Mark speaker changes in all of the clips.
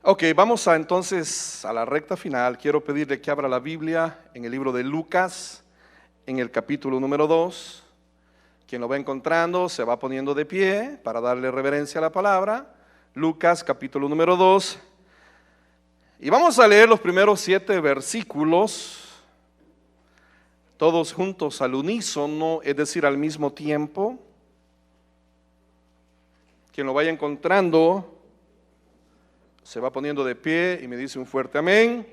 Speaker 1: Ok, vamos entonces a la recta final. Quiero pedirle que abra la Biblia en el libro de Lucas, en el capítulo número 2. Quien lo va encontrando se va poniendo de pie para darle reverencia a la palabra. Lucas, capítulo número 2. Y vamos a leer los primeros 7 versículos, todos juntos al unísono, es decir, al mismo tiempo. Quien lo vaya encontrando se va poniendo de pie y me dice un fuerte amén.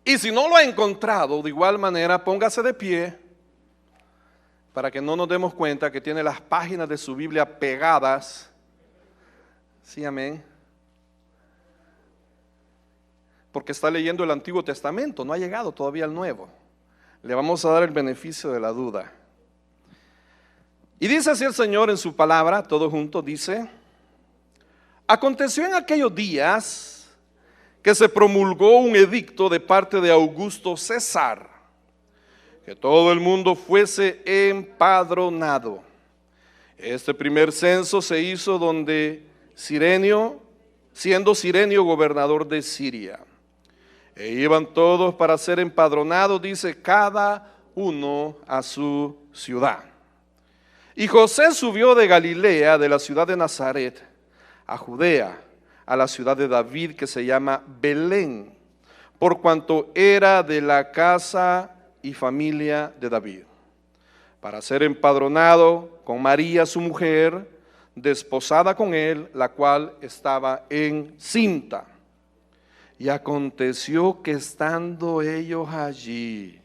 Speaker 1: Y si no lo ha encontrado, de igual manera, póngase de pie para que no nos demos cuenta que tiene las páginas de su Biblia pegadas. Sí, amén. Porque está leyendo el Antiguo Testamento, no ha llegado todavía al Nuevo. Le vamos a dar el beneficio de la duda. Y dice así el Señor en su palabra, todo junto, dice: aconteció en aquellos días que se promulgó un edicto de parte de Augusto César, que todo el mundo fuese empadronado. Este primer censo se hizo donde siendo Cirenio gobernador de Siria. E iban todos para ser empadronados, dice, cada uno a su ciudad. Y José subió de Galilea, de la ciudad de Nazaret, a Judea, a la ciudad de David, que se llama Belén, por cuanto era de la casa y familia de David, para ser empadronado con María su mujer, desposada con él, la cual estaba encinta. Y aconteció que estando ellos allí,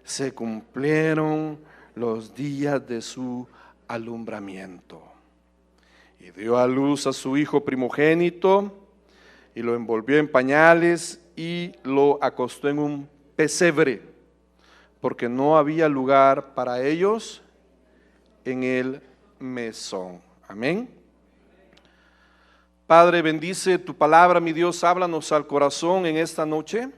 Speaker 1: se cumplieron los días de su alumbramiento. Y dio a luz a su hijo primogénito, y lo envolvió en pañales, y lo acostó en un pesebre, porque no había lugar para ellos en el mesón. Amén. Padre, bendice tu palabra, mi Dios, háblanos al corazón en esta noche.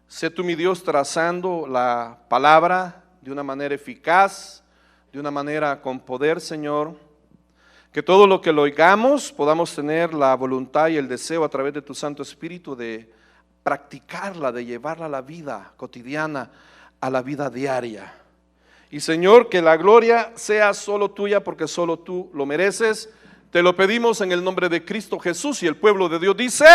Speaker 1: Sé tú, mi Dios, trazando la palabra de una manera eficaz, de una manera con poder, Señor. Que todo lo que lo oigamos podamos tener la voluntad y el deseo a través de tu Santo Espíritu de practicarla, de llevarla a la vida cotidiana, a la vida diaria. Y Señor, que la gloria sea solo tuya, porque solo tú lo mereces. Te lo pedimos en el nombre de Cristo Jesús, y el pueblo de Dios dice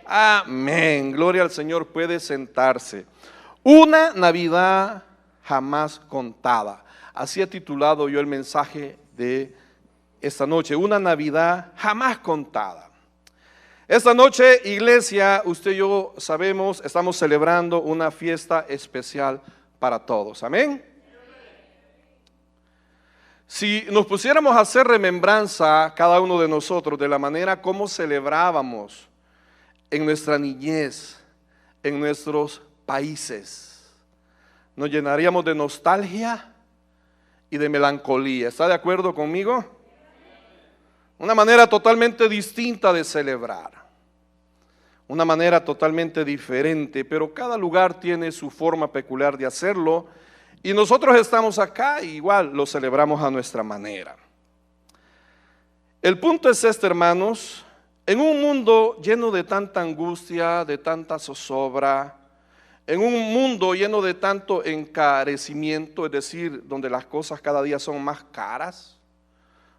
Speaker 1: amén. Gloria al Señor. Puede sentarse. Una Navidad jamás contada. Así he titulado yo el mensaje de esta noche, una Navidad jamás contada. Esta noche, iglesia, usted y yo sabemos, estamos celebrando una fiesta especial para todos. Amén. Si nos pusiéramos a hacer remembranza cada uno de nosotros de la manera como celebrábamos en nuestra niñez, en nuestros países, nos llenaríamos de nostalgia y de melancolía. ¿Está de acuerdo conmigo? Una manera totalmente distinta de celebrar, una manera totalmente diferente, pero cada lugar tiene su forma peculiar de hacerlo, y nosotros estamos acá y igual lo celebramos a nuestra manera. El punto es este, hermanos: en un mundo lleno de tanta angustia, de tanta zozobra, en un mundo lleno de tanto encarecimiento, es decir, donde las cosas cada día son más caras,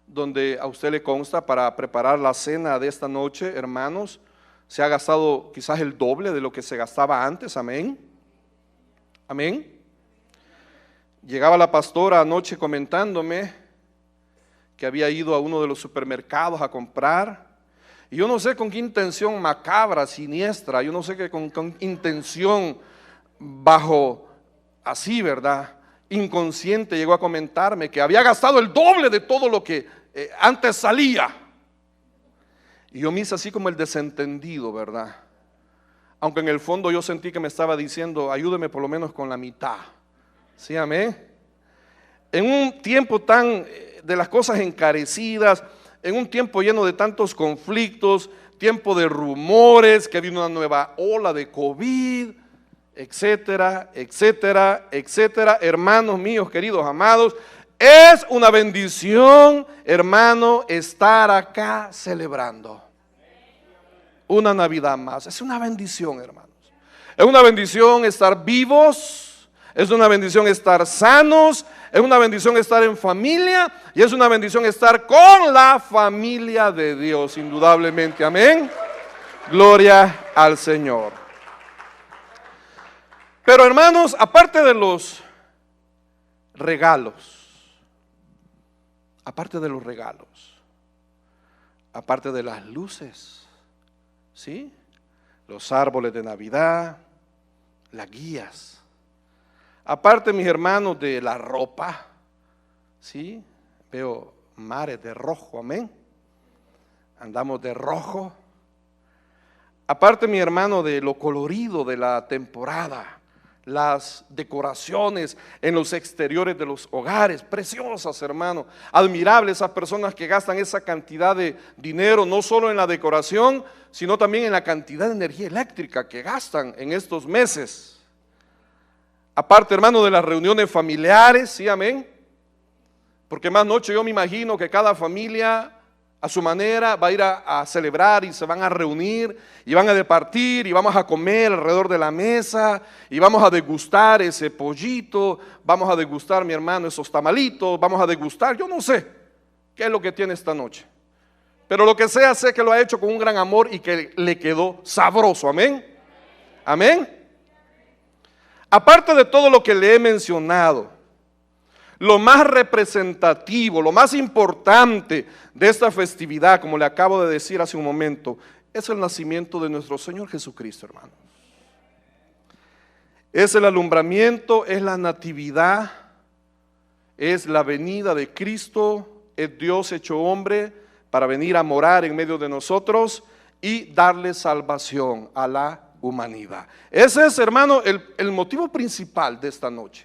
Speaker 1: donde a usted le consta para preparar la cena de esta noche, hermanos, se ha gastado quizás el doble de lo que se gastaba antes. Amén. Amén. Llegaba la pastora anoche comentándome que había ido a uno de los supermercados a comprar, y yo no sé con qué intención macabra, siniestra, yo no sé qué con intención bajo así, ¿verdad?, inconsciente, llegó a comentarme que había gastado el doble de todo lo que antes salía. Y yo me hice así como el desentendido, ¿verdad? Aunque en el fondo yo sentí que me estaba diciendo: ayúdeme por lo menos con la mitad. Sí, amén. En un tiempo tan de las cosas encarecidas, en un tiempo lleno de tantos conflictos, tiempo de rumores, que vino una nueva ola de COVID, etcétera, etcétera, etcétera. Hermanos míos, queridos amados, es una bendición, hermano, estar acá celebrando. una Navidad más. Es una bendición, hermanos. Es una bendición estar vivos, es una bendición estar sanos, es una bendición estar en familia y es una bendición estar con la familia de Dios, indudablemente. Amén. Gloria al Señor. Pero hermanos, aparte de los regalos, aparte de las luces, ¿sí? Los árboles de Navidad, las guías, aparte, mis hermanos, de la ropa, ¿sí? Veo mares de rojo, amén. Andamos de rojo. Aparte, mi hermano, de lo colorido de la temporada, las decoraciones en los exteriores de los hogares, preciosas, hermano, admirables esas personas que gastan esa cantidad de dinero, no solo en la decoración, sino también en la cantidad de energía eléctrica que gastan en estos meses. Aparte, hermano, de las reuniones familiares, sí, amén, porque más noche yo me imagino que cada familia a su manera va a ir a celebrar y se van a reunir y van a departir y vamos a comer alrededor de la mesa y vamos a degustar ese pollito, vamos a degustar, mi hermano, esos tamalitos, vamos a degustar, yo no sé qué es lo que tiene esta noche, pero lo que sea, sé que lo ha hecho con un gran amor y que le quedó sabroso, amén, amén. Aparte de todo lo que le he mencionado, lo más representativo, lo más importante de esta festividad, como le acabo de decir hace un momento, es el nacimiento de nuestro Señor Jesucristo, hermano. Es el alumbramiento, es la natividad, es la venida de Cristo, es Dios hecho hombre para venir a morar en medio de nosotros y darle salvación a la humanidad. Ese es, hermano, el motivo principal de esta noche.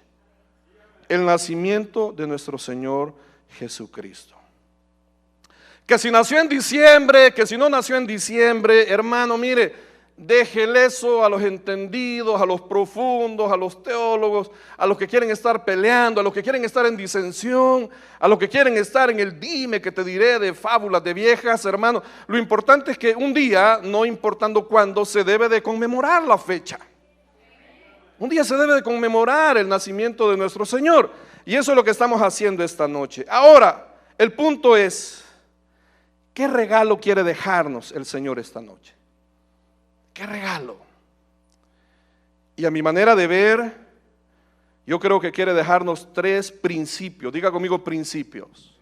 Speaker 1: El nacimiento de nuestro Señor Jesucristo. Que si nació en diciembre, que si no nació en diciembre, hermano, mire, déjele eso a los entendidos, a los profundos, a los teólogos, a los que quieren estar peleando, a los que quieren estar en disensión, a los que quieren estar en el dime que te diré de fábulas de viejas, hermano. Lo importante es que un día, no importando cuándo, se debe de conmemorar la fecha. Un día se debe de conmemorar el nacimiento de nuestro Señor. Y eso es lo que estamos haciendo esta noche. Ahora, el punto es, ¿qué regalo quiere dejarnos el Señor esta noche? ¿Qué regalo? Y a mi manera de ver, yo creo que quiere dejarnos 3 principios. Diga conmigo principios.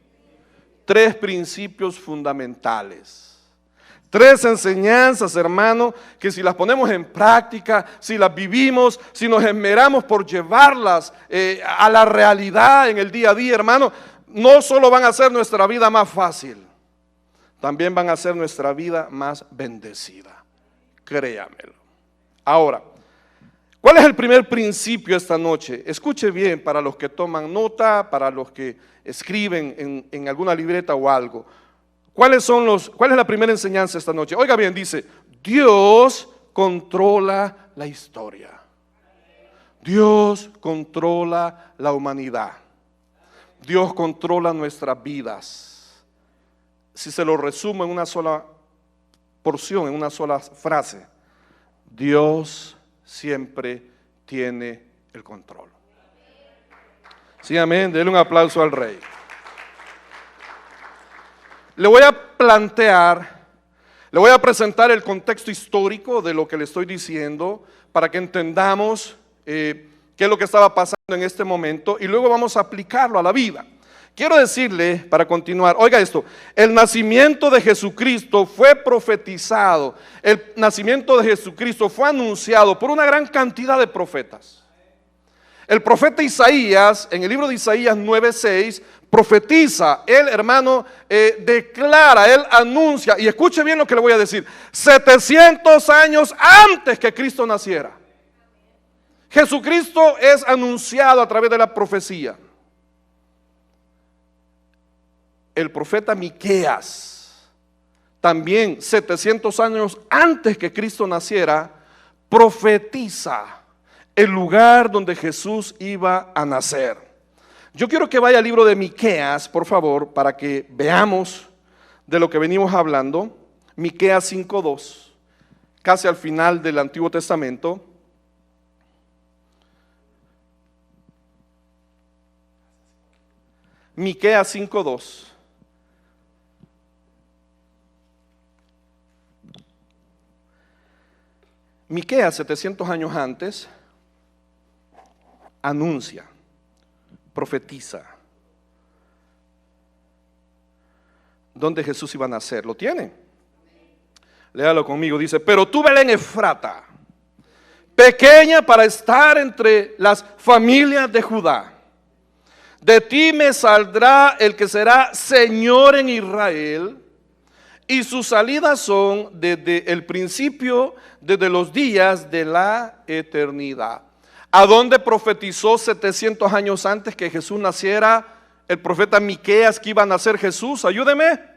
Speaker 1: 3 principios fundamentales. 3 enseñanzas, hermano, que si las ponemos en práctica, si las vivimos, si nos esmeramos por llevarlas a la realidad en el día a día, hermano, no solo van a hacer nuestra vida más fácil, también van a hacer nuestra vida más bendecida. Créamelo. Ahora, ¿cuál es el primer principio esta noche? Escuche bien para los que toman nota, para los que escriben en alguna libreta o algo. ¿Cuál es la primera enseñanza esta noche? Oiga bien, dice, Dios controla la historia. Dios controla la humanidad. Dios controla nuestras vidas. Si se lo resumo en una sola porción, en una sola frase, Dios siempre tiene el control. Sí, amén. Denle un aplauso al Rey. Le voy a presentar el contexto histórico de lo que le estoy diciendo para que entendamos qué es lo que estaba pasando en este momento y luego vamos a aplicarlo a la vida. Quiero decirle, para continuar, oiga esto, el nacimiento de Jesucristo fue profetizado, el nacimiento de Jesucristo fue anunciado por una gran cantidad de profetas. El profeta Isaías, en el libro de Isaías 9:6, profetiza, él, hermano, declara, él anuncia, y escuche bien lo que le voy a decir, 700 años antes que Cristo naciera. Jesucristo es anunciado a través de la profecía. El profeta Miqueas, también 700 años antes que Cristo naciera, profetiza el lugar donde Jesús iba a nacer. Yo quiero que vaya al libro de Miqueas, por favor, para que veamos de lo que venimos hablando. Miqueas 5:2. casi al final del Antiguo Testamento. Miqueas 5:2. Miqueas, 700 años antes, anuncia, profetiza dónde Jesús iba a nacer. ¿Lo tiene? Léalo conmigo. Dice: pero tú, Belén Efrata, pequeña para estar entre las familias de Judá, de ti me saldrá el que será Señor en Israel, y sus salidas son desde el principio, desde los días de la eternidad. ¿A dónde profetizó 700 años antes que Jesús naciera el profeta Miqueas que iba a nacer Jesús? Ayúdeme.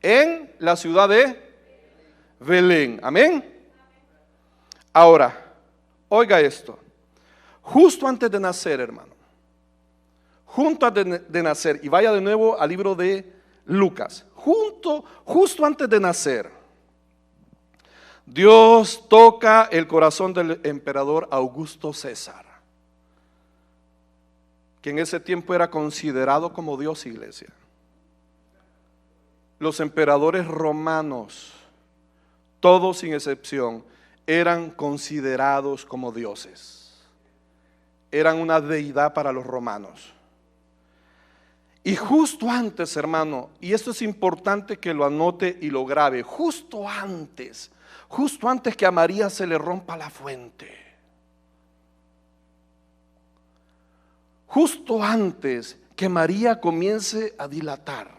Speaker 1: En la ciudad de Belén. Amén. Ahora, oiga esto. Justo antes de nacer, hermano, justo antes de nacer, y vaya de nuevo al libro de Lucas, justo antes de nacer, Dios toca el corazón del emperador Augusto César, que en ese tiempo era considerado como Dios, iglesia. Los emperadores romanos, todos sin excepción, eran considerados como dioses. Eran una deidad para los romanos. Y justo antes, hermano, y esto es importante que lo anote y lo grabe, justo antes que a María se le rompa la fuente, justo antes que María comience a dilatar,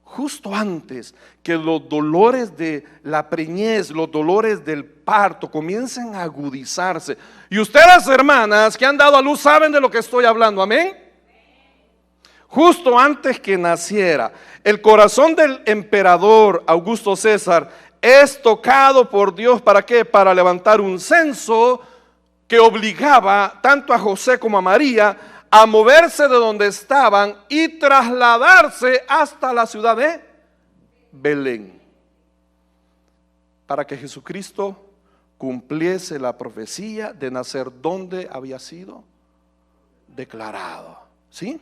Speaker 1: justo antes que los dolores de la preñez, los dolores del parto comiencen a agudizarse. Y ustedes, hermanas, que han dado a luz, saben de lo que estoy hablando, amén. Justo antes que naciera, el corazón del emperador Augusto César es tocado por Dios. ¿Para qué? Para levantar un censo que obligaba tanto a José como a María a moverse de donde estaban y trasladarse hasta la ciudad de Belén, para que Jesucristo cumpliese la profecía de nacer donde había sido declarado. ¿Sí?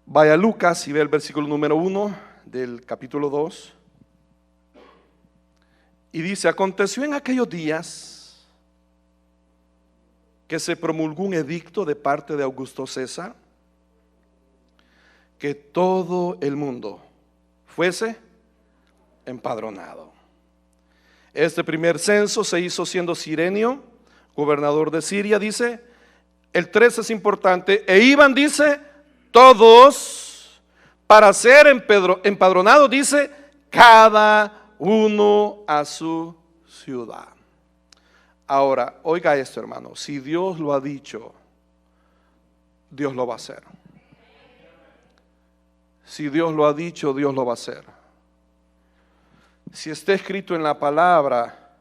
Speaker 1: Vaya a Lucas y ve el versículo número 1 del capítulo 2. Y dice: aconteció en aquellos días que se promulgó un edicto de parte de Augusto César, que todo el mundo fuese empadronado. Este primer censo se hizo siendo Cirenio gobernador de Siria, dice. El 3 es importante. E iban, dice, todos para ser empadronados, dice, cada uno a su ciudad. Ahora, oiga esto, hermano, si Dios lo ha dicho, Dios lo va a hacer. Si Dios lo ha dicho, Dios lo va a hacer. Si está escrito en la palabra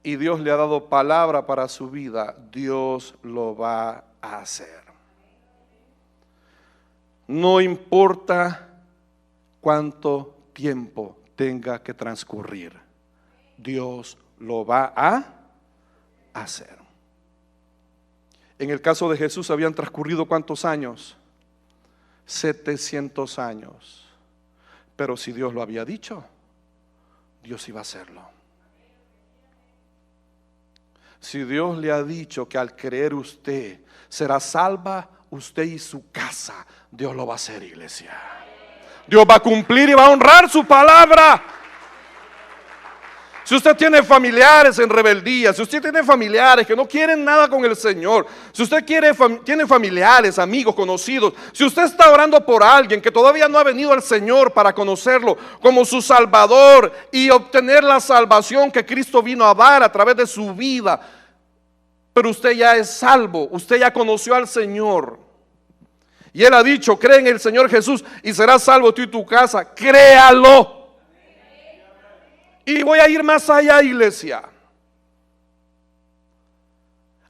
Speaker 1: y Dios le ha dado palabra para su vida, Dios lo va a hacer. No importa cuánto tiempo tenga que transcurrir, Dios lo va a hacer. En el caso de Jesús habían transcurrido ¿cuántos años? 700 años. Pero si Dios lo había dicho, Dios iba a hacerlo. Si Dios le ha dicho que al creer usted será salva usted y su casa, Dios lo va a hacer, iglesia. Dios va a cumplir y va a honrar su palabra. Si usted tiene familiares en rebeldía, si usted tiene familiares que no quieren nada con el Señor, si usted tiene familiares, amigos, conocidos, si usted está orando por alguien que todavía no ha venido al Señor para conocerlo como su Salvador y obtener la salvación que Cristo vino a dar a través de su vida, pero usted ya es salvo, usted ya conoció al Señor y Él ha dicho: cree en el Señor Jesús y serás salvo tú y tu casa. Créalo. Y voy a ir más allá, iglesia.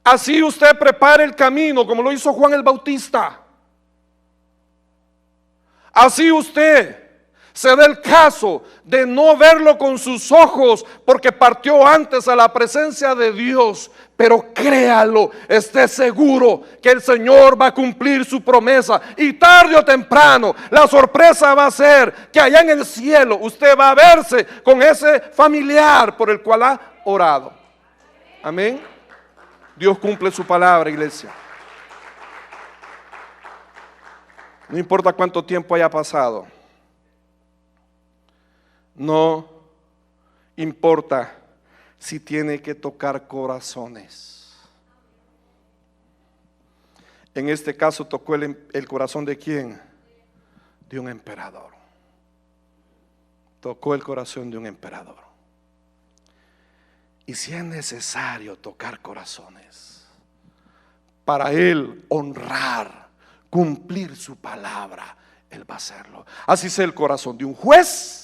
Speaker 1: Así usted prepare el camino como lo hizo Juan el Bautista. Así usted se da el caso de no verlo con sus ojos porque partió antes a la presencia de Dios, pero créalo, esté seguro que el Señor va a cumplir su promesa, y tarde o temprano la sorpresa va a ser que allá en el cielo usted va a verse con ese familiar por el cual ha orado. Amén. Dios cumple su palabra, iglesia. No importa cuánto tiempo haya pasado. No importa si tiene que tocar corazones. En este caso tocó el corazón de ¿quién? De un emperador. Tocó el corazón de un emperador. Y si es necesario tocar corazones para Él honrar, cumplir su palabra, Él va a hacerlo. Así sea el corazón de un juez,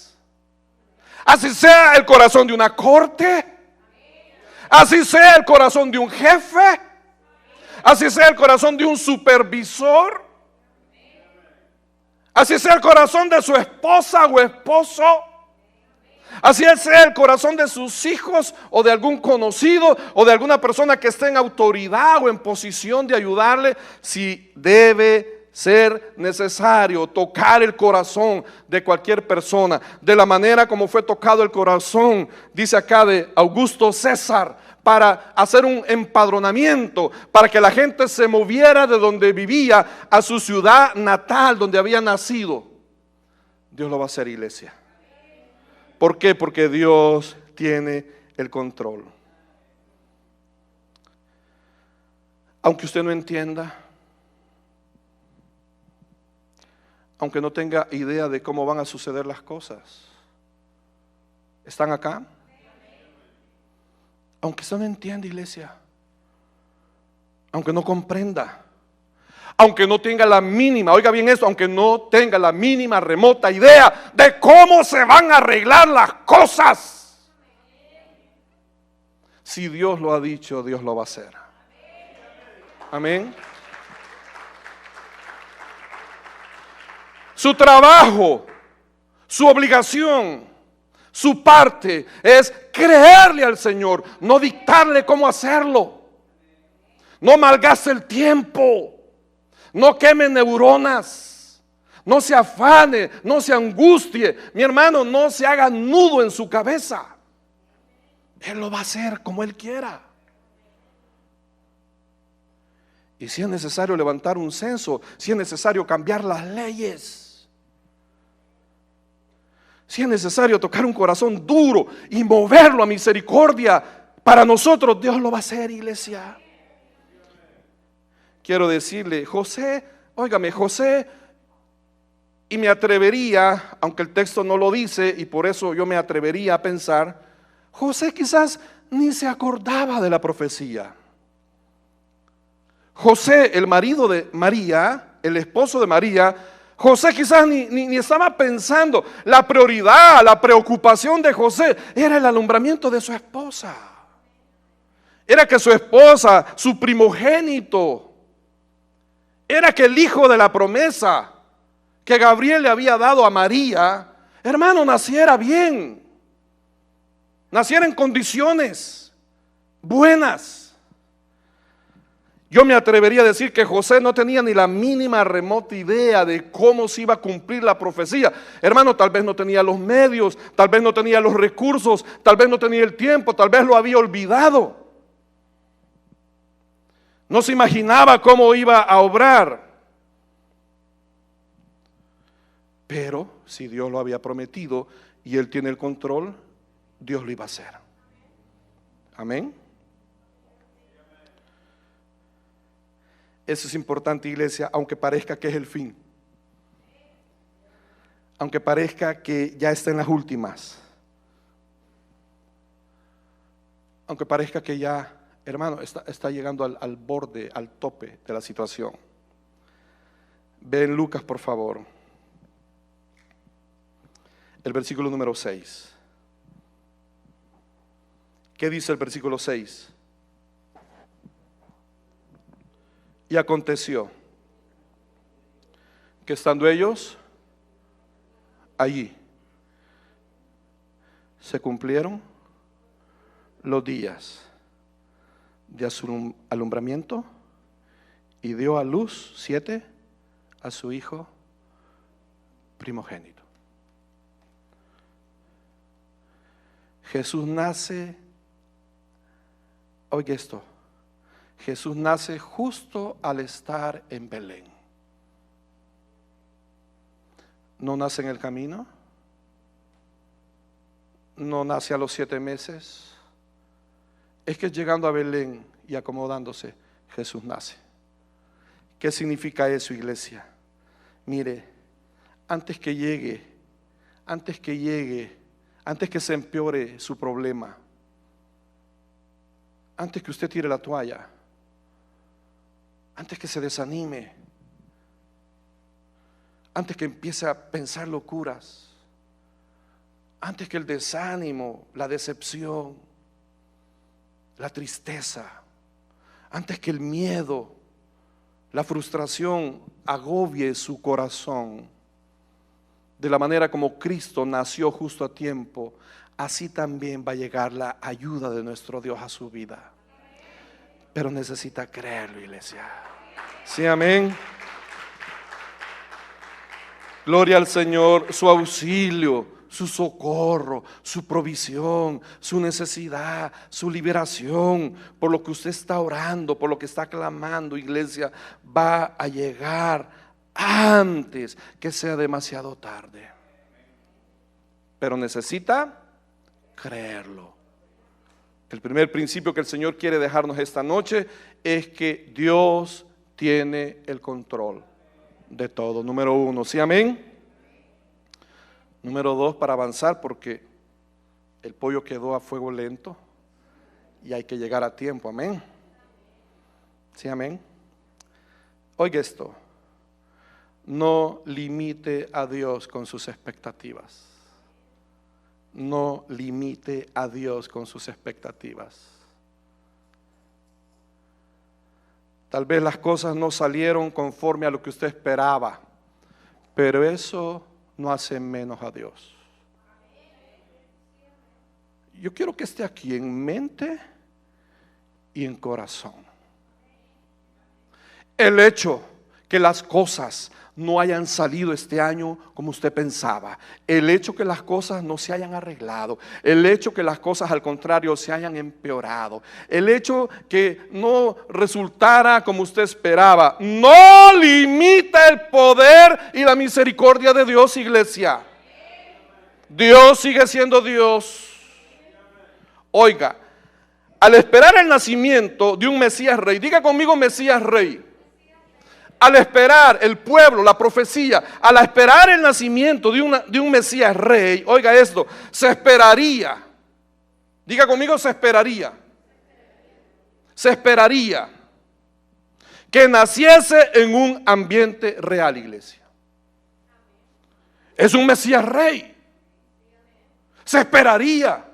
Speaker 1: así sea el corazón de una corte, así sea el corazón de un jefe, así sea el corazón de un supervisor, así sea el corazón de su esposa o esposo, así sea el corazón de sus hijos o de algún conocido o de alguna persona que esté en autoridad o en posición de ayudarle. Si debe ser necesario tocar el corazón de cualquier persona, de la manera como fue tocado el corazón, dice acá, de Augusto César, para hacer un empadronamiento, para que la gente se moviera de donde vivía a su ciudad natal, donde había nacido. Dios lo va a hacer, iglesia. ¿Por qué? Porque Dios tiene el control. Aunque usted no entienda, aunque no tenga idea de cómo van a suceder las cosas, ¿están acá? Aunque usted no entienda, iglesia, aunque no comprenda, aunque no tenga la mínima, oiga bien esto, aunque no tenga la mínima remota idea de cómo se van a arreglar las cosas, si Dios lo ha dicho, Dios lo va a hacer. Amén. Su trabajo, su obligación, su parte es creerle al Señor, no dictarle cómo hacerlo. No malgaste el tiempo, no queme neuronas, no se afane, no se angustie. Mi hermano, no se haga nudo en su cabeza. Él lo va a hacer como Él quiera. Y si es necesario levantar un censo, si es necesario cambiar las leyes, si es necesario tocar un corazón duro y moverlo a misericordia, para nosotros Dios lo va a hacer, iglesia. Quiero decirle, José, óigame, José, y me atrevería, aunque el texto no lo dice, y por eso yo me atrevería a pensar, José quizás ni se acordaba de la profecía. José, el marido de María, el esposo de María, José quizás ni estaba pensando. La prioridad, la preocupación de José era el alumbramiento de su esposa. Era que su esposa, su primogénito, era que el hijo de la promesa que Gabriel le había dado a María, hermano, naciera bien, naciera en condiciones buenas. Yo me atrevería a decir que José no tenía ni la mínima remota idea de cómo se iba a cumplir la profecía. Hermano, tal vez no tenía los medios, tal vez no tenía los recursos, tal vez no tenía el tiempo, tal vez lo había olvidado. No se imaginaba cómo iba a obrar. Pero si Dios lo había prometido y Él tiene el control, Dios lo iba a hacer. Amén. Eso es importante, iglesia, aunque parezca que es el fin. Aunque parezca que ya está en las últimas. Aunque parezca que ya, hermano, está llegando al borde, al tope de la situación. Ven Lucas, por favor. El versículo número 6. ¿Qué dice el versículo 6? Y aconteció que estando ellos allí, se cumplieron los días de su alumbramiento y dio a luz, 7, a su hijo primogénito. Jesús nace, oiga esto, Jesús nace justo al estar en Belén. No nace en el camino, no nace a los 7 meses, es que llegando a Belén y acomodándose, Jesús nace. ¿Qué significa eso, iglesia? Mire, antes que se empeore su problema, antes que usted tire la toalla, antes que se desanime, antes que empiece a pensar locuras, antes que el desánimo, la decepción, la tristeza, antes que el miedo, la frustración agobie su corazón, de la manera como Cristo nació justo a tiempo, así también va a llegar la ayuda de nuestro Dios a su vida. Pero necesita creerlo, iglesia. Sí, amén. Gloria al Señor, su auxilio, su socorro, su provisión, su necesidad, su liberación, por lo que usted está orando, por lo que está clamando, iglesia, va a llegar antes que sea demasiado tarde. Pero necesita creerlo. El primer principio que el Señor quiere dejarnos esta noche es que Dios tiene el control de todo. Número 1, ¿sí, amén? Número 2, para avanzar, porque el pollo quedó a fuego lento y hay que llegar a tiempo, amén. ¿Sí, amén? Oiga esto, no limite a Dios con sus expectativas. No limite a Dios con sus expectativas. Tal vez las cosas no salieron conforme a lo que usted esperaba, pero eso no hace menos a Dios. Yo quiero que esté aquí en mente y en corazón. El hecho que las cosas no hayan salido este año como usted pensaba, el hecho que las cosas no se hayan arreglado, el hecho que las cosas al contrario se hayan empeorado, el hecho que no resultara como usted esperaba, no limita el poder y la misericordia de Dios, iglesia. Dios sigue siendo Dios. Oiga, al esperar el nacimiento de un Mesías Rey, diga conmigo Mesías Rey. Al esperar el pueblo, la profecía, al esperar el nacimiento de un Mesías Rey, oiga esto, se esperaría, diga conmigo se esperaría que naciese en un ambiente real, iglesia. Es un Mesías Rey. Se esperaría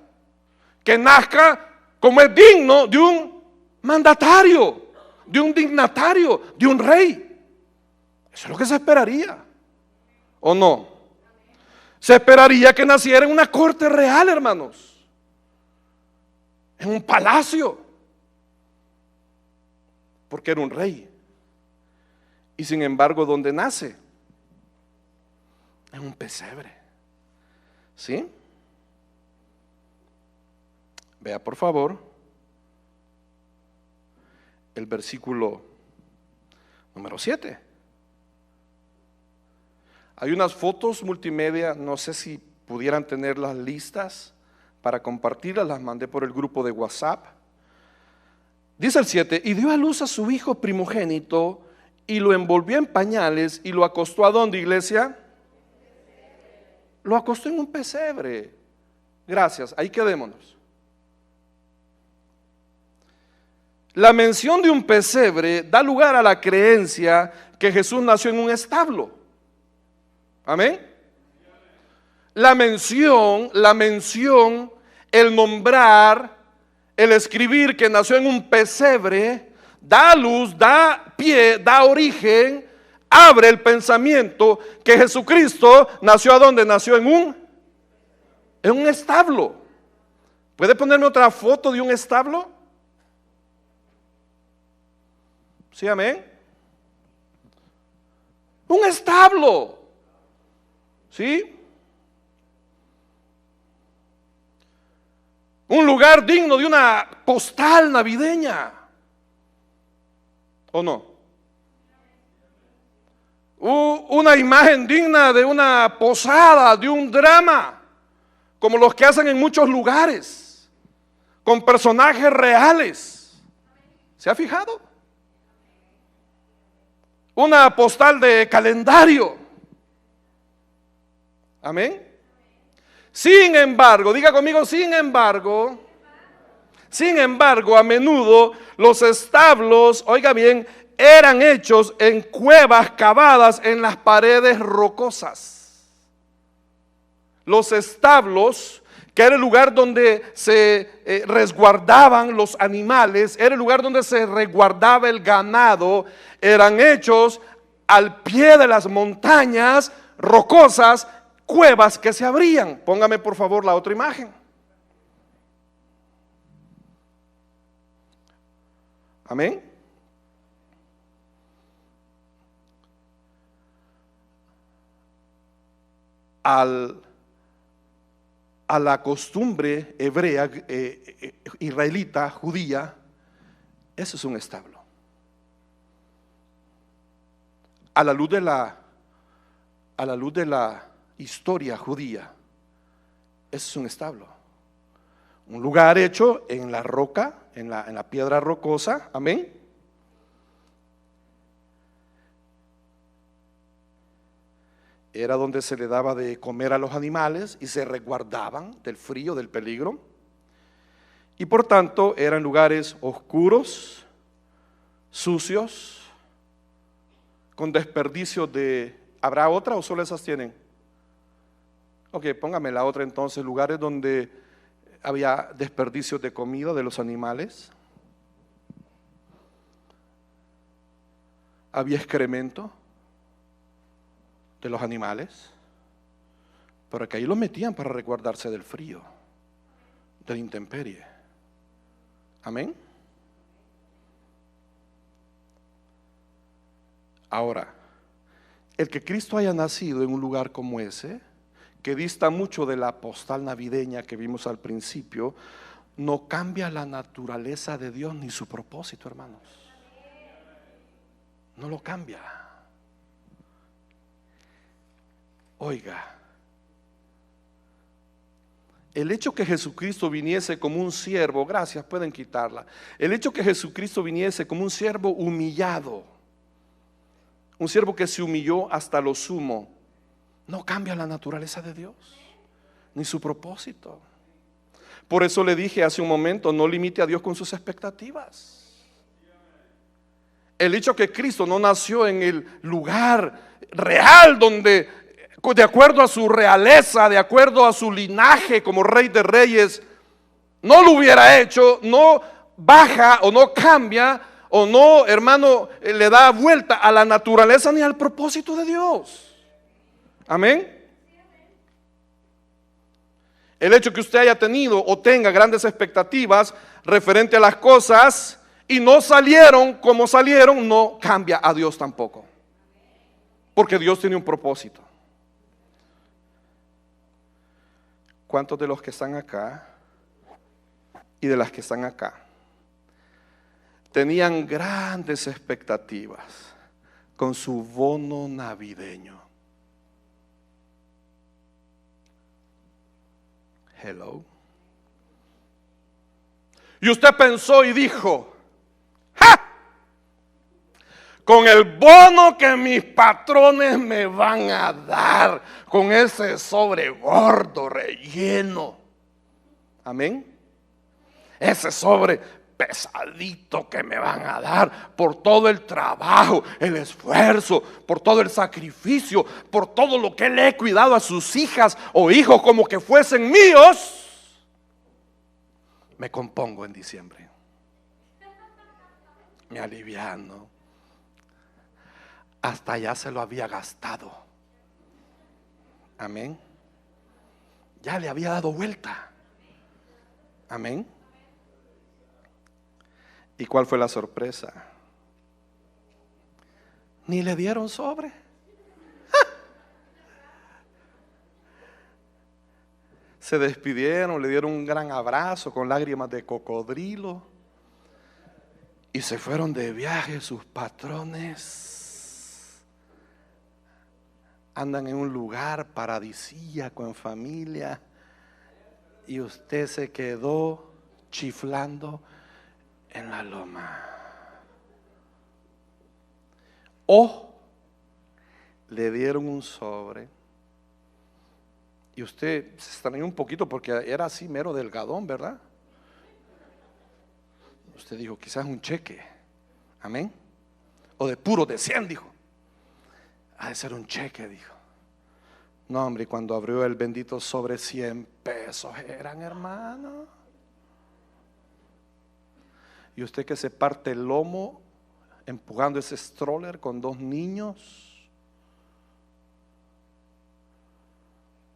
Speaker 1: que nazca como es digno de un mandatario, de un dignatario, de un rey. Eso es lo que se esperaría, ¿o no? Se esperaría que naciera en una corte real, hermanos, en un palacio, porque era un rey. Y sin embargo, ¿dónde nace? En un pesebre. ¿Sí? Vea por favor el versículo número 7. Hay unas fotos multimedia, no sé si pudieran tenerlas listas para compartirlas, las mandé por el grupo de WhatsApp. Dice el 7, y dio a luz a su hijo primogénito y lo envolvió en pañales y lo acostó ¿a dónde, iglesia? Lo acostó en un pesebre. Gracias, ahí quedémonos. La mención de un pesebre da lugar a la creencia que Jesús nació en un establo. Amén. La mención, el nombrar, el escribir que nació en un pesebre, da luz, da pie, da origen, abre el pensamiento que Jesucristo nació ¿a dónde? Nació en un establo. ¿Puede ponerme otra foto de un establo? Sí, amén. Un establo. ¿Sí? Un lugar digno de una postal navideña. ¿O no? Una imagen digna de una posada, de un drama, como los que hacen en muchos lugares, con personajes reales. ¿Se ha fijado? Una postal de calendario. Amén. Sin embargo, diga conmigo, sin embargo, a menudo los establos, oiga bien, eran hechos en cuevas cavadas en las paredes rocosas. Los establos, que era el lugar donde se resguardaban los animales, era el lugar donde se resguardaba el ganado, eran hechos al pie de las montañas rocosas, cuevas que se abrían. Póngame por favor la otra imagen. Amén. A la costumbre hebrea, israelita, judía, eso es un establo. A la luz de la historia judía, eso es un establo. Un lugar hecho en la roca, en la piedra rocosa, amén. Era donde se le daba de comer a los animales y se resguardaban del frío, del peligro. Y por tanto eran lugares oscuros, sucios, con desperdicios de... ¿Habrá otra o solo esas tienen? Ok, póngame la otra entonces. Lugares donde había desperdicios de comida de los animales. Había excremento de los animales, pero que ahí los metían para resguardarse del frío, de la intemperie. Amén. Ahora, el que Cristo haya nacido en un lugar como ese, que dista mucho de la postal navideña que vimos al principio, no cambia la naturaleza de Dios ni su propósito, hermanos. No lo cambia. Oiga, el hecho que Jesucristo viniese como un siervo, gracias, pueden quitarla. El hecho que Jesucristo viniese como un siervo humillado, un siervo que se humilló hasta lo sumo, no cambia la naturaleza de Dios, ni su propósito. Por eso le dije hace un momento, no limite a Dios con sus expectativas. El hecho que Cristo no nació en el lugar real donde, de acuerdo a su realeza, de acuerdo a su linaje como Rey de Reyes, no lo hubiera hecho, no baja o no cambia o no, hermano, le da vuelta a la naturaleza ni al propósito de Dios. Amén. El hecho que usted haya tenido o tenga grandes expectativas referente a las cosas y no salieron como salieron, no cambia a Dios tampoco, porque Dios tiene un propósito. ¿Cuántos de los que están acá y de las que están acá tenían grandes expectativas con su bono navideño? Hello. Y usted pensó y dijo: ¡ja! Con el bono que mis patrones me van a dar, con ese sobre gordo relleno. Amén. Ese sobre pesadito que me van a dar por todo el trabajo, el esfuerzo, por todo el sacrificio, por todo lo que le he cuidado a sus hijas o hijos como que fuesen míos. Me compongo en diciembre, me aliviano. Hasta ya se lo había gastado. Amén. Ya le había dado vuelta. Amén. ¿Y cuál fue la sorpresa? Ni le dieron sobre. Se despidieron, le dieron un gran abrazo con lágrimas de cocodrilo y se fueron de viaje. Sus patrones andan en un lugar paradisíaco en familia y usted se quedó chiflando en la loma. O le dieron un sobre y usted se extrañó un poquito porque era así mero delgadón, ¿verdad? Usted dijo, quizás un cheque. Amén. O de puro de 100, dijo. Ha de ser un cheque, dijo. No, hombre, y cuando abrió el bendito sobre, 100 pesos eran, hermano. Y usted que se parte el lomo empujando ese stroller con 2 niños.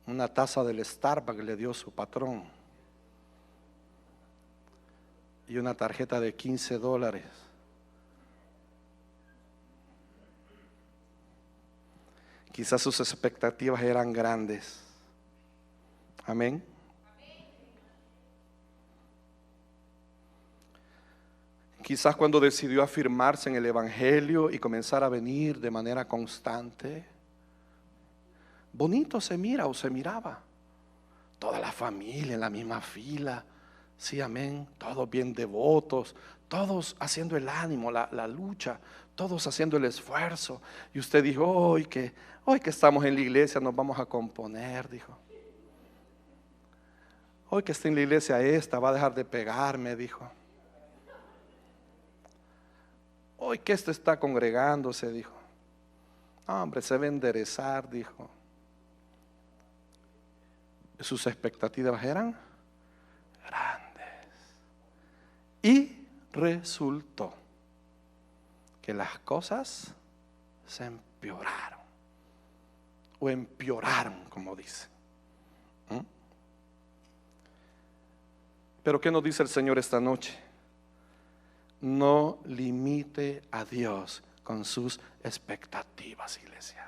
Speaker 1: Una taza del Starbucks que le dio su patrón. Y una tarjeta de $15. Quizás sus expectativas eran grandes. Amén. Quizás cuando decidió afirmarse en el Evangelio y comenzar a venir de manera constante, bonito se mira o se miraba. Toda la familia en la misma fila. Sí, amén. Todos bien devotos, todos haciendo el ánimo, la lucha, todos haciendo el esfuerzo. Y usted dijo, hoy que estamos en la iglesia nos vamos a componer, dijo. Hoy que está en la iglesia esta va a dejar de pegarme, dijo. Hoy que esto está congregándose, dijo. Hombre, se va a enderezar, dijo. Sus expectativas eran grandes. Y resultó que las cosas se empeoraron. O empeoraron, como dice. Pero ¿qué nos dice el Señor esta noche? No limite a Dios con sus expectativas, iglesia.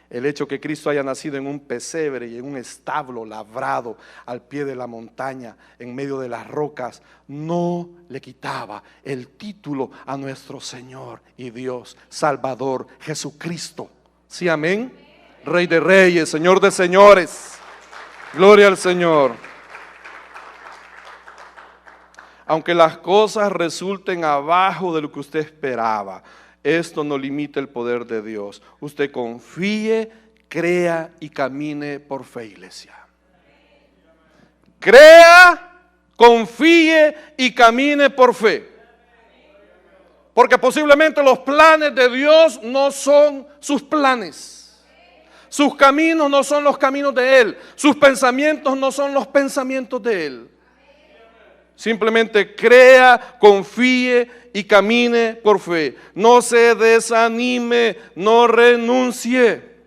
Speaker 1: El hecho que Cristo haya nacido en un pesebre y en un establo labrado al pie de la montaña, en medio de las rocas, no le quitaba el título a nuestro Señor y Dios, Salvador, Jesucristo. Sí, amén. Rey de reyes, Señor de señores. Gloria al Señor. Aunque las cosas resulten abajo de lo que usted esperaba, esto no limita el poder de Dios. Usted confíe, crea y camine por fe, iglesia. Crea, confíe y camine por fe. Porque posiblemente los planes de Dios no son sus planes. Sus caminos no son los caminos de Él. Sus pensamientos no son los pensamientos de Él. Simplemente crea, confíe y camine por fe. No se desanime, no renuncie.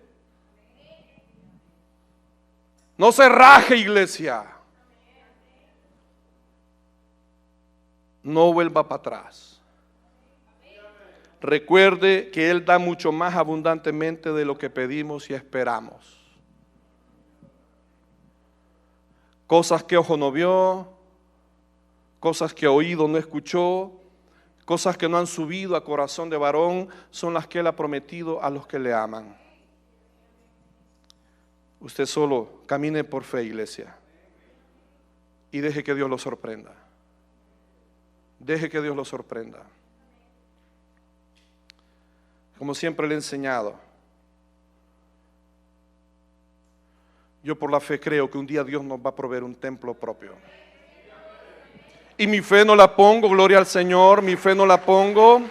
Speaker 1: No se raje, iglesia. No vuelva para atrás. Recuerde que Él da mucho más abundantemente de lo que pedimos y esperamos. Cosas que ojo no vio, cosas que oído no escuchó, cosas que no han subido a corazón de varón, son las que Él ha prometido a los que le aman. Usted solo camine por fe, iglesia, y deje que Dios lo sorprenda. Deje que Dios lo sorprenda. Como siempre le he enseñado, yo por la fe creo que un día Dios nos va a proveer un templo propio. Y mi fe no la pongo, gloria al Señor, mi fe no la pongo.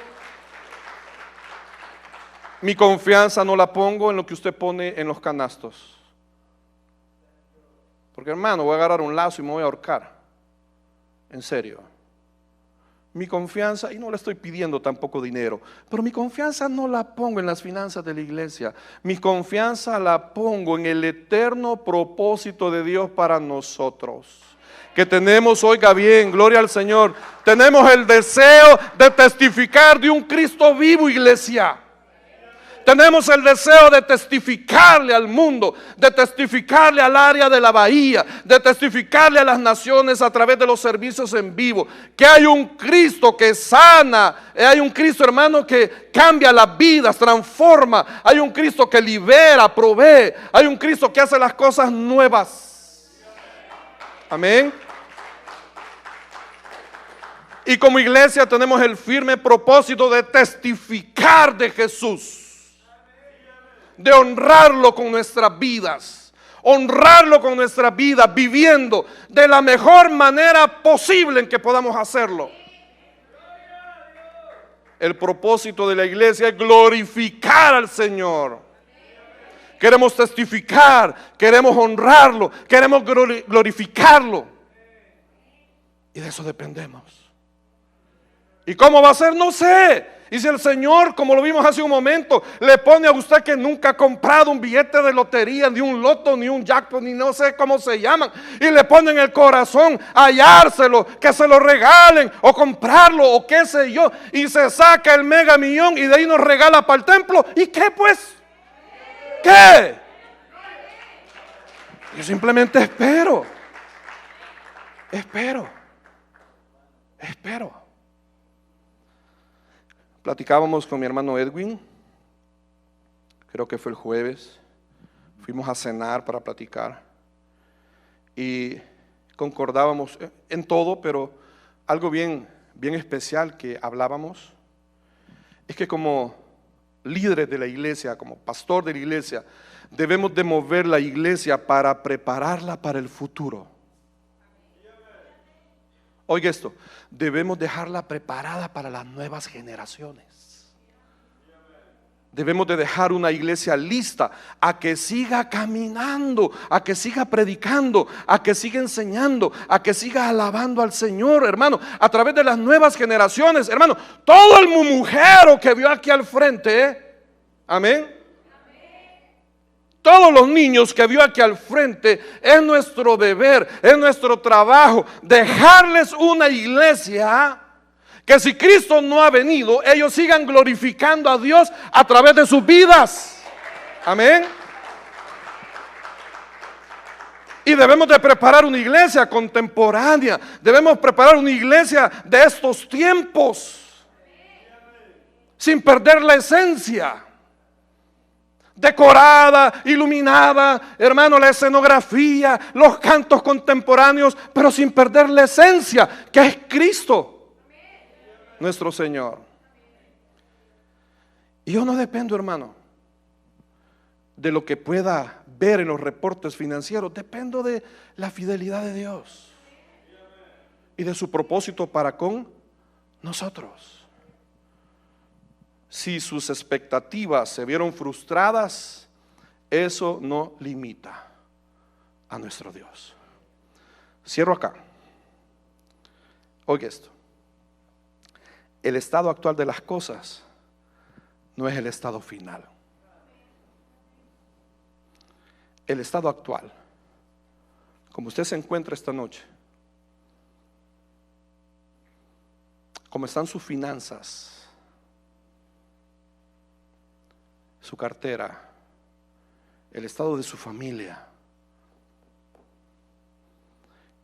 Speaker 1: Mi confianza no la pongo en lo que usted pone en los canastos. Porque hermano, voy a agarrar un lazo y me voy a ahorcar. En serio. Mi confianza, y no le estoy pidiendo tampoco dinero, pero mi confianza no la pongo en las finanzas de la iglesia. Mi confianza la pongo en el eterno propósito de Dios para nosotros. Que tenemos, oiga bien, gloria al Señor, tenemos el deseo de testificar de un Cristo vivo, iglesia. Tenemos el deseo de testificarle al mundo, de testificarle al área de la bahía, de testificarle a las naciones a través de los servicios en vivo, que hay un Cristo que sana, hay un Cristo, hermano, que cambia las vidas, transforma, hay un Cristo que libera, provee, hay un Cristo que hace las cosas nuevas. Amén. Y como iglesia tenemos el firme propósito de testificar de Jesús, de honrarlo con nuestras vidas, honrarlo con nuestras vidas, viviendo de la mejor manera posible en que podamos hacerlo. El propósito de la iglesia es glorificar al Señor. Queremos testificar, queremos honrarlo, queremos glorificarlo. Y de eso dependemos. ¿Y cómo va a ser? No sé. Y si el Señor, como lo vimos hace un momento, le pone a usted que nunca ha comprado un billete de lotería, ni un loto, ni un jackpot, ni no sé cómo se llaman, y le pone en el corazón hallárselo, que se lo regalen, o comprarlo, o qué sé yo, y se saca el mega millón, y de ahí nos regala para el templo, ¿y qué pues? ¿Qué? Yo simplemente espero. Platicábamos con mi hermano Edwin, creo que fue el jueves, fuimos a cenar para platicar y concordábamos en todo, pero algo bien especial que hablábamos es que como líderes de la iglesia, como pastor de la iglesia, debemos de mover la iglesia para prepararla para el futuro. Oiga esto, debemos dejarla preparada para las nuevas generaciones. Debemos de dejar una iglesia lista a que siga caminando, a que siga predicando, a que siga enseñando, a que siga alabando al Señor, hermano, a través de las nuevas generaciones, hermano. Todo el mumujero que vio aquí al frente, amén. Todos los niños que vio aquí al frente, es nuestro deber, es nuestro trabajo dejarles una iglesia que si Cristo no ha venido, ellos sigan glorificando a Dios a través de sus vidas. Amén. Y debemos de preparar una iglesia contemporánea, debemos preparar una iglesia de estos tiempos, sin perder la esencia. Decorada, iluminada, hermano, la escenografía, los cantos contemporáneos, pero sin perder la esencia, que es Cristo, nuestro Señor. Y yo no dependo, hermano, de lo que pueda ver en los reportes financieros, dependo de la fidelidad de Dios y de su propósito para con nosotros. Si sus expectativas se vieron frustradas, eso no limita a nuestro Dios. Cierro acá. Oiga esto. El estado actual de las cosas no es el estado final. El estado actual, como usted se encuentra esta noche, como están sus finanzas, su cartera, el estado de su familia,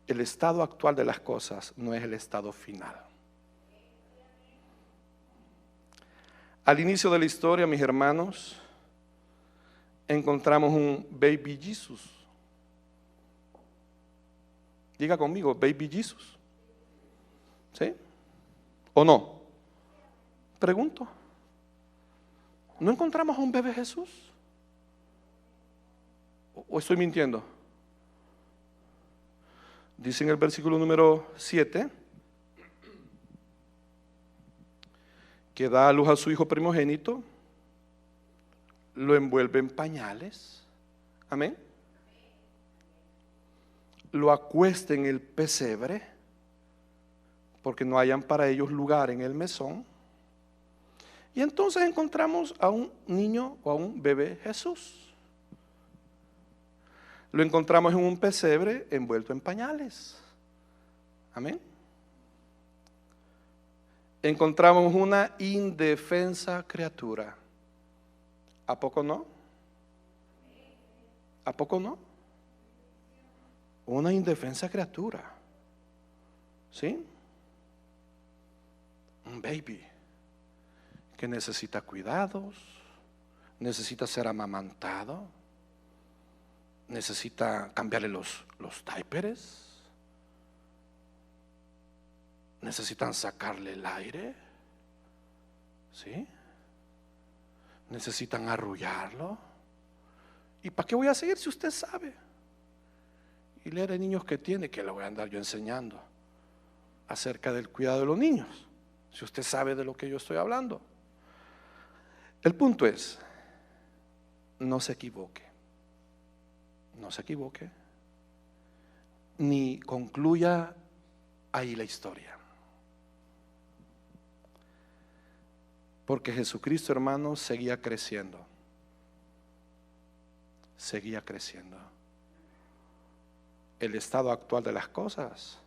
Speaker 1: el estado actual de las cosas no es el estado final. Al inicio de la historia, mis hermanos, encontramos un baby Jesus. Diga conmigo, baby Jesus. ¿Sí? ¿O no? Pregunto. ¿No encontramos a un bebé Jesús? ¿O estoy mintiendo? Dice en el versículo número 7 que da a luz a su hijo primogénito, lo envuelve en pañales, amén, lo acuesta en el pesebre, porque no hayan para ellos lugar en el mesón. Y entonces encontramos a un niño o a un bebé Jesús. Lo encontramos en un pesebre envuelto en pañales. Amén. Encontramos una indefensa criatura. ¿A poco no? ¿A poco no? Una indefensa criatura. ¿Sí? Un baby que necesita cuidados, necesita ser amamantado, necesita cambiarle los diapers, necesitan sacarle el aire, ¿sí? Necesitan arrullarlo. ¿Y para qué voy a seguir si usted sabe? Y leer de niños que tiene, que le voy a andar yo enseñando acerca del cuidado de los niños, si usted sabe de lo que yo estoy hablando. El punto es, no se equivoque, ni concluya ahí la historia. Porque Jesucristo, hermano, seguía creciendo. El estado actual de las cosas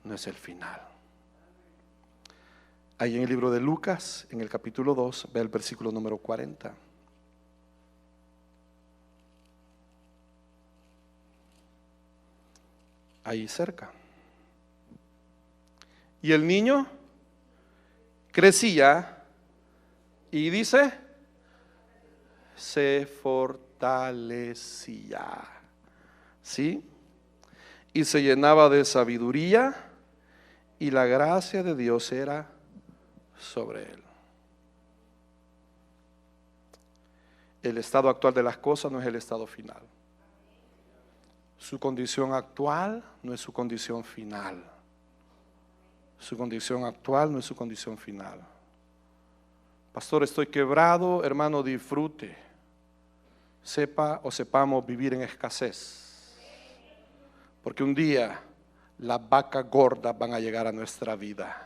Speaker 1: no es el final. Ahí en el libro de Lucas, en el capítulo 2, ve el versículo número 40. Ahí cerca. Y el niño crecía y dice, se fortalecía, ¿sí? Y se llenaba de sabiduría y la gracia de Dios era sobre él. El estado actual de las cosas no es el estado final. Su condición actual no es su condición final. Su condición actual no es su condición final. Pastor, estoy quebrado. Hermano, disfrute. Sepa o sepamos vivir en escasez. Porque un día las vacas gordas van a llegar a nuestra vida.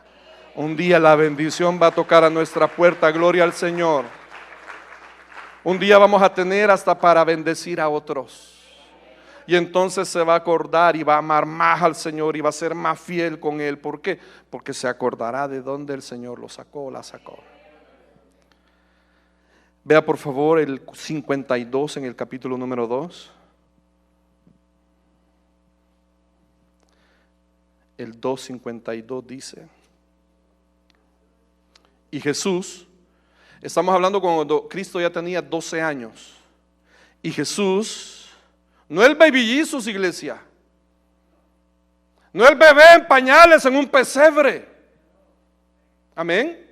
Speaker 1: Un día la bendición va a tocar a nuestra puerta. Gloria al Señor. Un día vamos a tener hasta para bendecir a otros. Y entonces se va a acordar y va a amar más al Señor y va a ser más fiel con Él. ¿Por qué? Porque se acordará de dónde el Señor lo sacó o la sacó. Vea por favor el 52 en el capítulo número 2. El 2:52 dice: y Jesús, estamos hablando cuando Cristo ya tenía 12 años. Y Jesús, no el baby Jesus, iglesia, no el bebé en pañales en un pesebre, amén.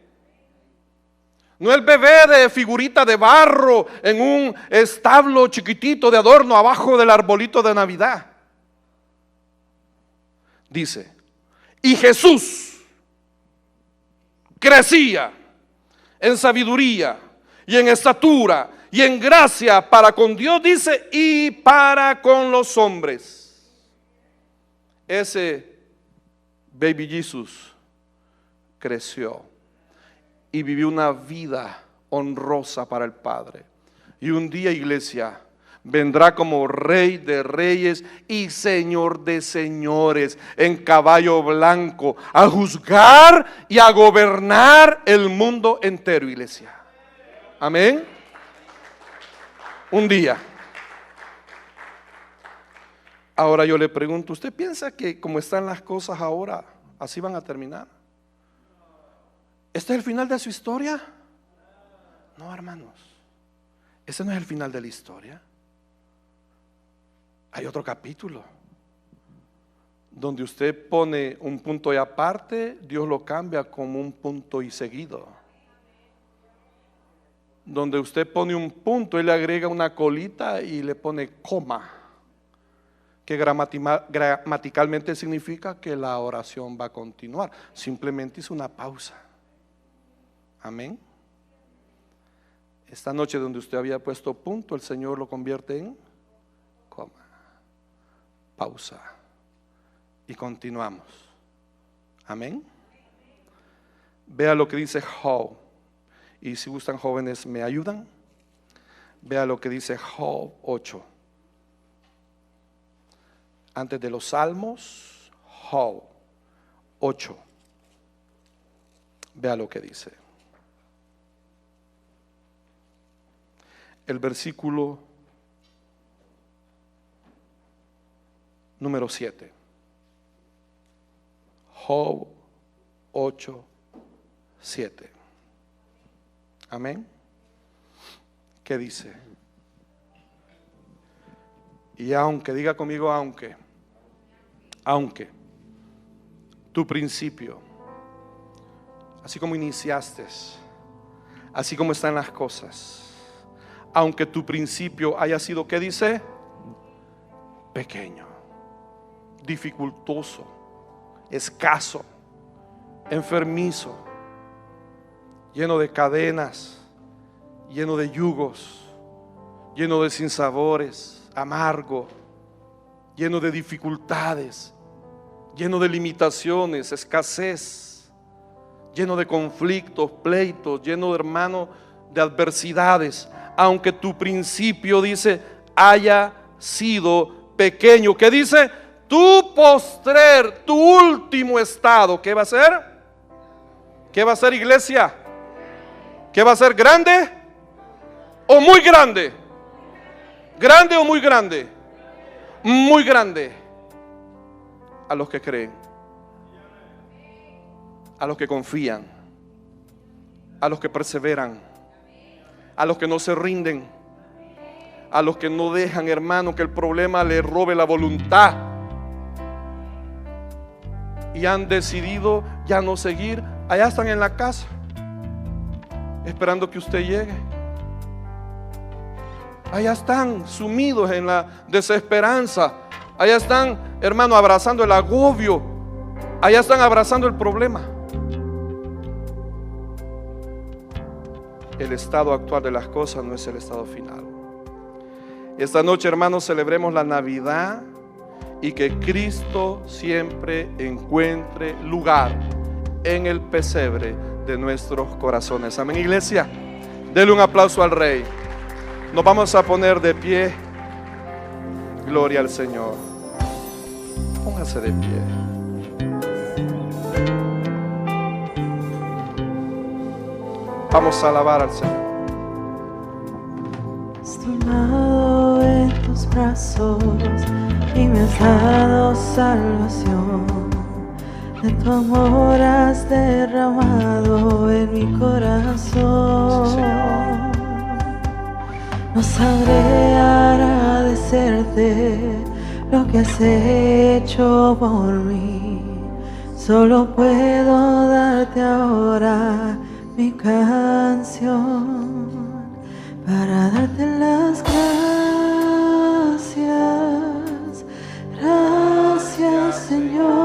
Speaker 1: No el bebé de figurita de barro en un establo chiquitito de adorno abajo del arbolito de Navidad. Dice, y Jesús crecía en sabiduría y en estatura y en gracia para con Dios, dice, y para con los hombres. Ese baby Jesus creció y vivió una vida honrosa para el Padre. Y un día, iglesia, vendrá como Rey de reyes y Señor de señores en caballo blanco a juzgar y a gobernar el mundo entero, iglesia. Amén. Un día. Ahora yo le pregunto, ¿usted piensa que como están las cosas ahora, así van a terminar? ¿Este es el final de su historia? No, hermanos. Ese no es el final de la historia. Hay otro capítulo donde usted pone un punto y aparte, Dios lo cambia como un punto y seguido. Donde usted pone un punto, Él le agrega una colita y le pone coma, que gramaticalmente significa que la oración va a continuar. Simplemente es una pausa. Amén. Esta noche donde usted había puesto punto, el Señor lo convierte en coma, pausa, y continuamos. Amén. Vea lo que dice Job. Y si gustan, jóvenes, ¿me ayudan? Vea lo que dice Job 8. Antes de los Salmos, Job 8. Vea lo que dice. El versículo número 7. Job 8, 7. Amén. ¿Qué dice? Y aunque, diga conmigo, aunque tu principio, así como iniciaste, así como están las cosas, aunque tu principio haya sido, ¿qué dice? Pequeño, dificultoso, escaso, enfermizo, lleno de cadenas, lleno de yugos, lleno de sinsabores, amargo, lleno de dificultades, lleno de limitaciones, escasez, lleno de conflictos, pleitos, lleno de, hermano, de adversidades. Aunque tu principio, dice, haya sido pequeño, ¿qué dice? Tu postrer, tu último estado, ¿qué va a ser? ¿Qué va a ser, iglesia? ¿Qué va a ser, grande o muy grande? ¿Grande o muy grande? Muy grande. A los que creen, a los que confían, a los que perseveran, a los que no se rinden, a los que no dejan, hermano, que el problema les robe la voluntad y han decidido ya no seguir. Allá están en la casa esperando que usted llegue. Allá están sumidos en la desesperanza. Allá están, hermano, abrazando el agobio. Allá están abrazando el problema. El estado actual de las cosas no es el estado final. Esta noche, hermanos, celebremos la Navidad y que Cristo siempre encuentre lugar en el pesebre de nuestros corazones. Amén, iglesia. Dele un aplauso al Rey. Nos vamos a poner de pie. Gloria al Señor. Póngase de pie. Vamos a alabar al Señor.
Speaker 2: Estoy tomado en tus brazos y me has dado salvación. De tu amor has derramado en mi corazón.
Speaker 1: Sí, Señor.
Speaker 2: No sabré agradecerte lo que has hecho por mí. Solo puedo darte ahora mi canción para darte las gracias. Gracias, Señor.